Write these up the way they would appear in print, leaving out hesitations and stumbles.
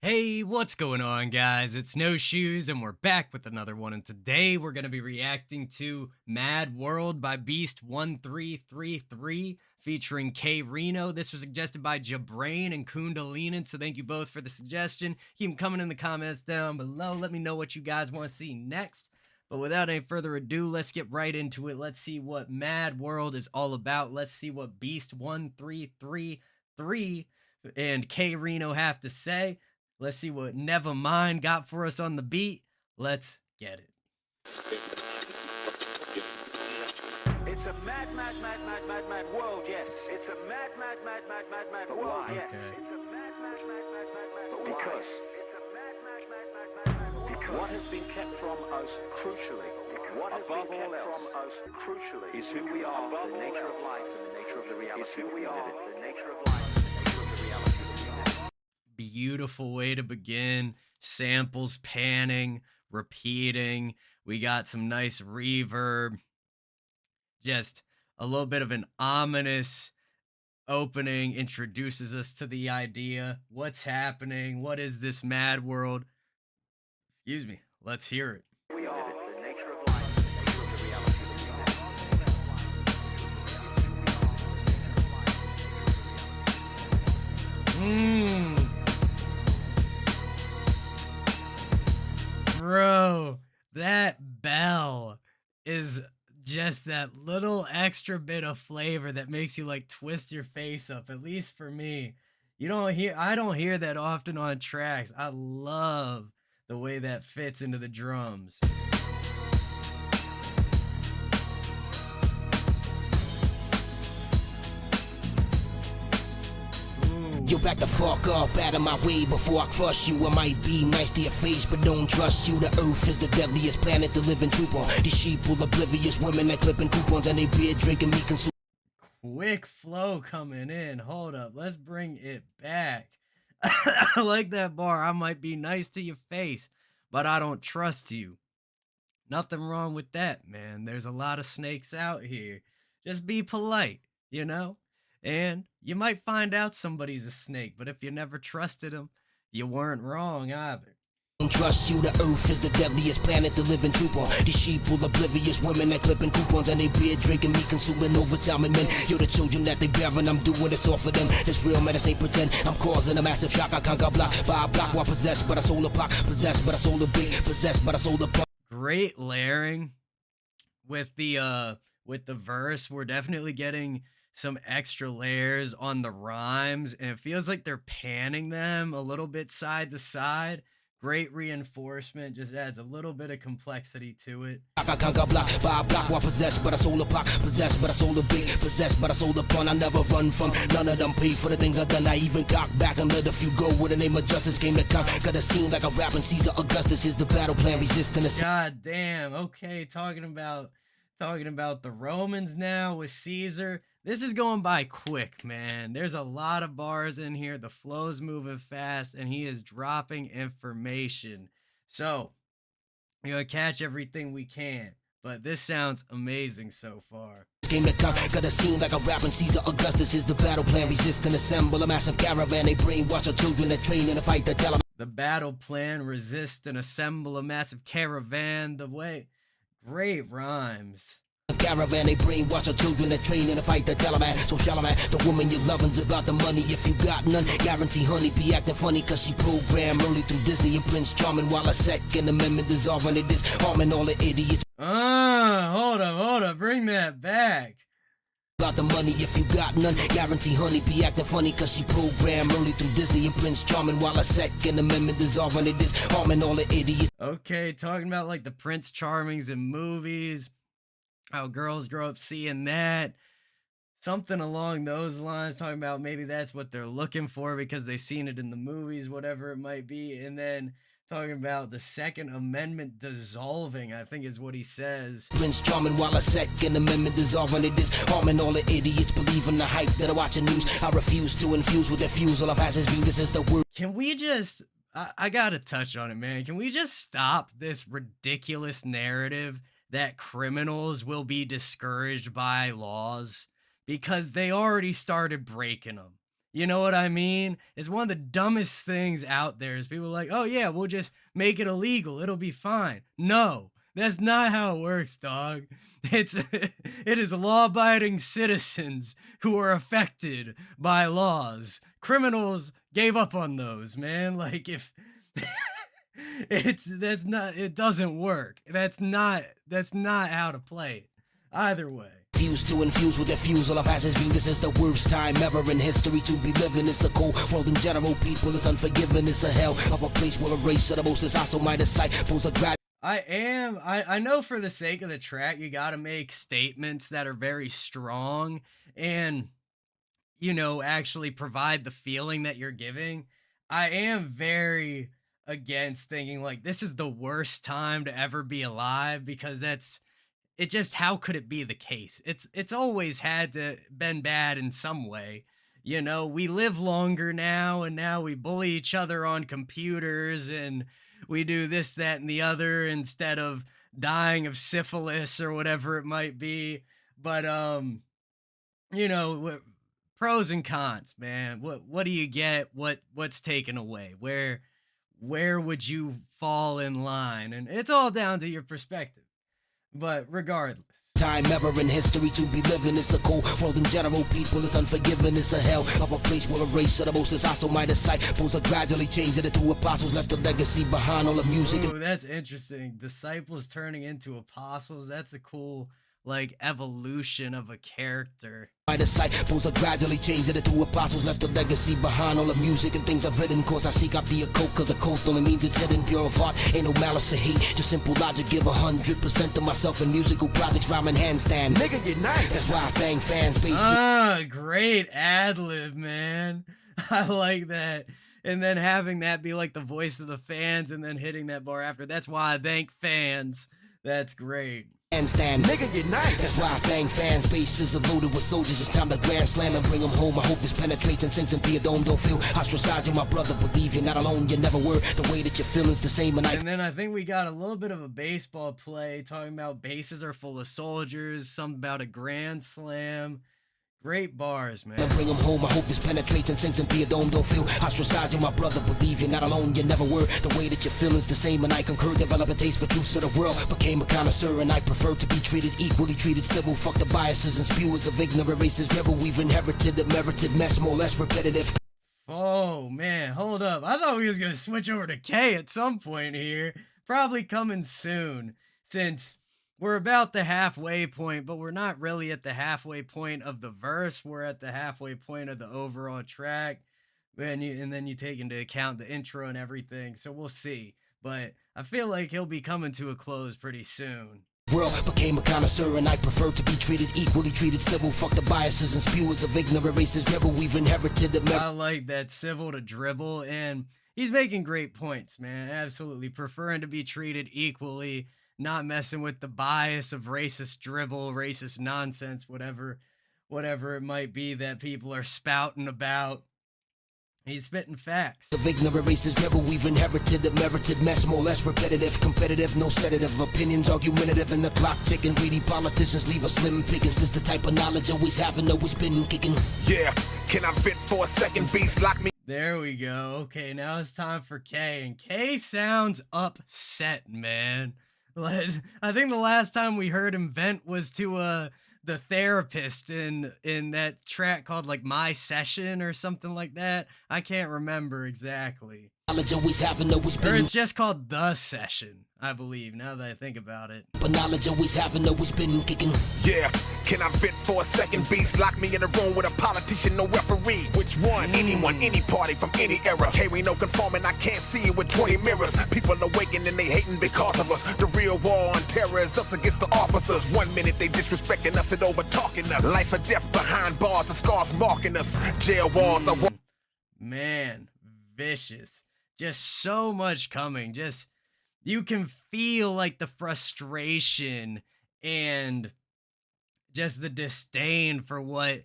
Hey, what's going on, guys? It's No Shoes, and we're back with another one. And today we're going to be reacting to Mad World by Beast1333 featuring K-Rino. This was suggested by Jabrain and Kundalinin, so thank you both for the suggestion. Keep them coming in the comments down below. Let me know what you guys want to see next. But without any further ado, let's get right into it. Let's see what Mad World is all about. Let's see what Beast1333 and K-Rino have to say. Let's see what Nevermind got for us on the beat. Let's get it. It's a mad world, yes. It's a mad world, yes. Okay. It's a mad because what has been kept from us crucially, what has been kept from us crucially, is who we are, the nature of life and the nature of the reality. Is who we are, the nature of life and the nature of the reality that we live. Beautiful way to begin. Samples panning, repeating. We got some nice reverb. Just a little bit of an ominous opening introduces us to the idea. What's happening? What is this mad world? Excuse me. Let's hear it. We are the nature of life and the nature of the reality that we live. Bro, that bell is just that little extra bit of flavor that makes you like twist your face up, at least for me. I don't hear that often on tracks. I love the way that fits into the drums. You back the fuck up out of my way before I crush you. I might be nice to your face, but don't trust you. The earth is the deadliest planet to live and troop on. These sheep will oblivious women that clipping coupons and they beer drinking me consume. Quick flow coming in. Hold up. Let's bring it back. I like that bar. I might be nice to your face, but I don't trust you. Nothing wrong with that, man. There's a lot of snakes out here. Just be polite, you know? And you might find out somebody's a snake, but if you never trusted him, you weren't wrong either. Don't trust you, the earth is the deadliest planet to live and troop on. These sheep will oblivious women that clipping coupons and they beer drinking me consuming overtime and men. You're the children that they bear and I'm doing this all for them. This real medicine ain't pretend. I'm causing a massive shock. I can't go block by a block while possessed by the solar pop, possessed by the solar beat, possessed by the solar pop. Great layering with the verse. We're definitely getting some extra layers on the rhymes, and it feels like they're panning them a little bit side to side. Great reinforcement, just adds a little bit of complexity to it. I can't go block by a block while possessed by the solar pop, possessed by the solar beat, possessed by the solar pun. I never run from none of them. Pay for the things I've done. I even cock back and let a few go with the name of justice. Came to count, got a scene like a rapping Caesar Augustus. Is the battle plan resisting the God damn. Okay, talking about the Romans now with Caesar. This is going by quick, man. There's a lot of bars in here. The flow's moving fast, and he is dropping information. So, we're going to catch everything we can. But this sounds amazing so far. Came to count, got a scene like a rapping Caesar Augustus. Is the battle plan resist and assemble a massive caravan. They brainwash our children that train in a fight to tell them. The battle plan, resist and assemble a massive caravan. The way, great rhymes. Caravan, they brainwash our children that train in a fight to tell them. So Charlemagne, the woman you're loving's about the money. If you got none, guarantee honey be acting funny cause she programmed early through Disney and Prince Charming. While a second amendment dissolving it is harming all the idiots. Hold up, bring that back. About the money if you got none, guarantee honey be acting funny cause she programmed early through Disney and Prince Charming. While a second amendment dissolving it is harming all the idiots. Okay, talking about like the Prince Charmings in movies, how girls grow up seeing that. Something along those lines, talking about maybe that's what they're looking for because they've seen it in the movies, whatever it might be. And then talking about the Second Amendment dissolving, I think is what he says. Prince Charming while a Second Amendment dissolving it is harming all the idiots believing the hype that are watching news. I refuse to infuse with their fuse all of has view. This is the word. Can we just, I gotta touch on it, man. Can we just stop this ridiculous narrative that criminals will be discouraged by laws? Because they already started breaking them. You know what I mean? It's one of the dumbest things out there is people are like, "Oh yeah, we'll just make it illegal. It'll be fine." No, that's not how it works, dog. It's it is law-abiding citizens who are affected by laws. Criminals gave up on those, man. Like if it's that's not it doesn't work. That's not how to play it. Either way. Fuse to infuse with the fuse, all of has been. This is the worst time ever in history to be living. It's a cold world in general, people is unforgiving. It's a hell of a place where a race of the most is also my disciples are grad. I know for the sake of the track, you got to make statements that are very strong and, actually provide the feeling that you're giving. I am very against thinking like this is the worst time to ever be alive because it just how could it be the case? It's always had to been bad in some way. We live longer now and now we bully each other on computers and we do this, that, and the other instead of dying of syphilis or whatever it might be. But pros and cons, man. What do you get? What's taken away? Where would you fall in line? And it's all down to your perspective. But regardless. Time ever in history to be living. It's a cold world in general, people is unforgiving. It's a hell of a place where a race of the most is also my disciples are gradually changing into apostles, left a legacy behind all the music. Ooh, that's interesting. Disciples turning into apostles. That's a cool like evolution of a character. My disciples are gradually changing into apostles, left a legacy behind all the music and things I've written. Cause I seek out the occult, cause occult only means it's hidden, pure of heart. Ain't no malice or hate, just simple logic. Give 100% to myself in musical projects, rhyming handstand. Nigga, you're nice. That's why I thank fans, basic. Great ad lib, man. I like that. And then having that be like the voice of the fans and then hitting that bar after. That's why I thank fans. That's great. Handstand. Nigga, you're nice. That's why I thank fans. Bases are loaded with soldiers. It's time to grand slam and bring them home. I hope this penetrates and sinks into your dome. Don't feel ostracized, you're my brother. Believe you're not alone. You never were. The way that your feelings the same. And then I think we got a little bit of a baseball play talking about bases are full of soldiers. Something about a grand slam. Great bars, man. Bring them home. I hope this penetrates and sinks into your dome. Don't feel ostracized, you're my brother. Believe you're not alone. You never were. The way that your feelings the same. And I concur. Develop a taste for truths of the world. Became a connoisseur and I prefer to be treated equally. Treated civil. Fuck the biases and spewers of ignorant races. Rebel. We've inherited a merited mess. More or less repetitive. Oh, man. Hold up. I thought we was going to switch over to K at some point here. Probably coming soon. Since we're about the halfway point, but we're not really at the halfway point of the verse. We're at the halfway point of the overall track. And then you take into account the intro and everything. So we'll see. But I feel like he'll be coming to a close pretty soon. World became a connoisseur and I prefer to be treated equally. Treated civil. Fuck the biases and spewers of ignorant races. Rebel. We've inherited a I like that civil to dribble. And he's making great points, man. Absolutely. Preferring to be treated equally. Not messing with the bias of racist dribble, racist nonsense, whatever it might be that people are spouting about. He's spitting facts. Of ignorant races, rebel, we've inherited a merited mess, more or less repetitive, competitive, no sedative, opinions argumentative, and the clock ticking. Greedy politicians leave us slim pickings. This the type of knowledge always having, always been kicking. Yeah, can I fit for a second? Beast lock me. There we go. Okay, now it's time for K, and K sounds upset, man. I think the last time we heard him vent was to the therapist in that track called like My Session or something like that. I can't remember exactly. Knowledge always having, always been. Or it's just called The Session, I believe, now that I think about it. But knowledge always having, always been kicking. Yeah, can I fit for a second? Beast lock me in a room with a politician, no referee. Which one? Anyone, any party from any era. K-Rino conforming, I can't see it with 20 mirrors. People awaken and they hating because of us. The real war on terror is us against the officers. 1 minute they disrespecting us and over talking us. Life or death behind bars, the scars marking us. Jail walls are man, vicious. Just so much coming. Just you can feel like the frustration and just the disdain for what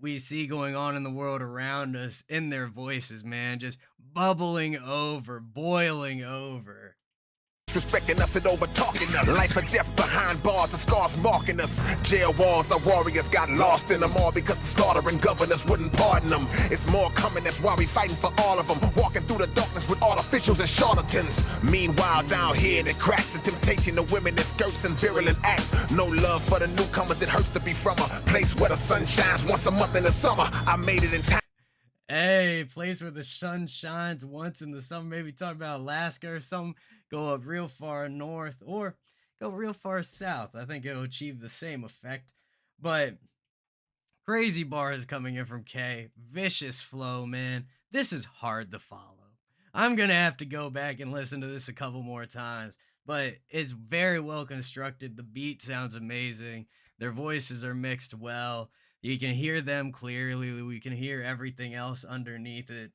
we see going on in the world around us in their voices, man. Just bubbling over, boiling over. Respecting us and over talking us. Life or death behind bars, the scars marking us. Jail walls, our warriors got lost in them all because the slaughtering governors wouldn't pardon them. It's more coming, that's why we fighting for all of them. Walking through the darkness with artificials and charlatans. Meanwhile, down here, the cracks and temptation to women in skirts and virulent acts. No love for the newcomers, it hurts to be from a place where the sun shines once a month in the summer. I made it in time. Hey, place where the sun shines once in the summer. Maybe talk about Alaska or something. Go up real far north or go real far south. I think it'll achieve the same effect. But crazy bars coming in from K. Vicious flow, man. This is hard to follow. I'm going to have to go back and listen to this a couple more times. But it's very well constructed. The beat sounds amazing. Their voices are mixed well. You can hear them clearly. We can hear everything else underneath it.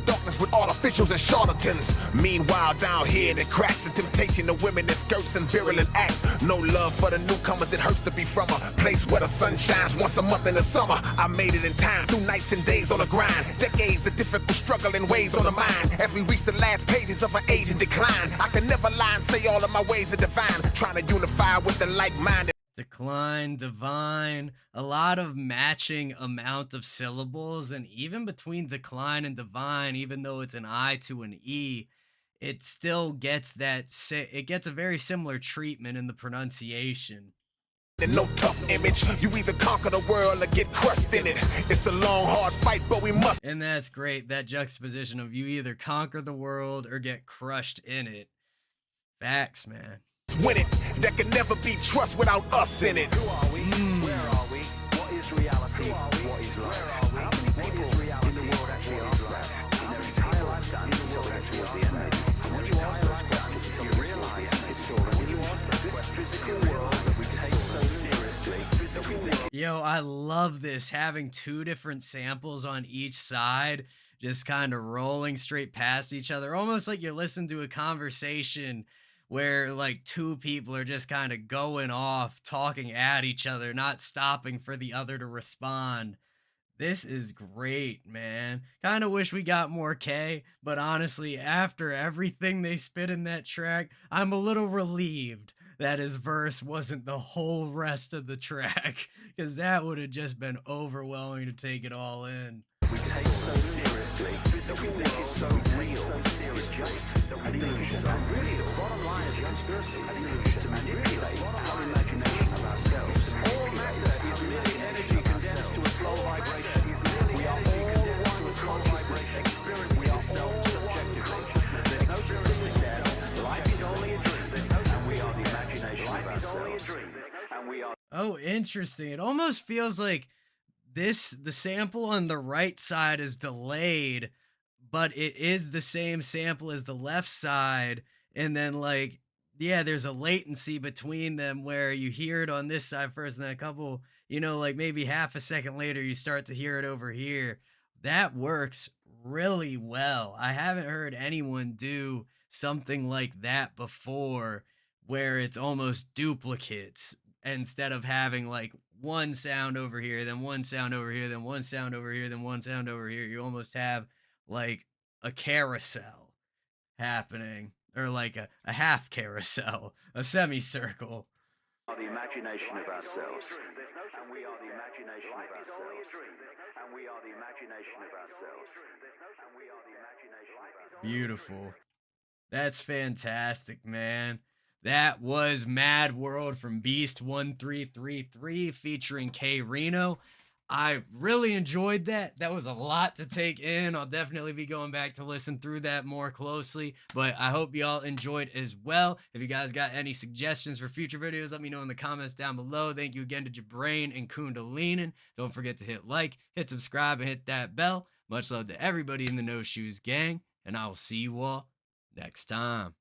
Darkness with artificials and charlatans. Meanwhile, down here, the cracks and temptation to women in skirts and virulent acts. No love for the newcomers, it hurts to be from a place where the sun shines once a month in the summer. I made it in time through nights and days on the grind. Decades of difficult struggling ways on the mind. As we reach the last pages of an age in decline, I can never lie and say all of my ways are divine. Trying to unify with the like-minded. Decline, divine, a lot of matching amount of syllables, and even between decline and divine, even though it's an I to an E, it still gets it gets a very similar treatment in the pronunciation. And no tough image. You either conquer the world or get crushed in it. It's a long, hard fight, but we must. And that's great, that juxtaposition of you either conquer the world or get crushed in it. Facts, man. Win it. There can never be trust without us in it. Who are we? Where are we? What is reality? What is life? How many people in the world actually ask that? In their entire lifetime until they get towards the end. And when you ask those questions, you realise it's all when you ask this physical world that we take so seriously, that we think. Yo, I love this, having two different samples on each side, just kind of rolling straight past each other, almost like you're listening to a conversation where like two people are just kind of going off, talking at each other, not stopping for the other to respond. This is great, man. Kind of wish we got more K, but honestly, after everything they spit in that track, I'm a little relieved that his verse wasn't the whole rest of the track, because that would have just been overwhelming to take it all in. We take so seriously, that we think it's so real, it's just an illusion. And really, the bottom line is the conspiracy, an illusion to manipulate our imagination of ourselves. All matter is merely energy condensed to a slow vibration. We are all one with consciousness. We are all subjective consciousness. There's no such thing as death. Life is only a dream, and we are the imagination of ourselves. Life is only a dream, and we are. Oh, interesting. It almost feels like the sample on the right side is delayed, but it is the same sample as the left side. And then like, yeah, there's a latency between them where you hear it on this side first, and then a couple, like maybe half a second later, you start to hear it over here. That works really well. I haven't heard anyone do something like that before, where it's almost duplicates instead of having like one sound over here, then one sound over here, then one sound over here, then one sound over here. You almost have like a carousel happening, or like a half carousel, a semicircle. The imagination of ourselves. And we are the imagination of ourselves. And we are the imagination of ourselves. And we are the imagination of ourselves. Beautiful. That's fantastic, man. That was Mad World from Beast 1333 featuring K-Rino. I really enjoyed that. That was a lot to take in. I'll definitely be going back to listen through that more closely, but I hope y'all enjoyed as well. If you guys got any suggestions for future videos, let me know in the comments down below. Thank you again to Jabrain and Kundalinin. Don't forget to hit like, hit subscribe, and hit that bell. Much love to everybody in the No Shoes gang, and I will see you all next time.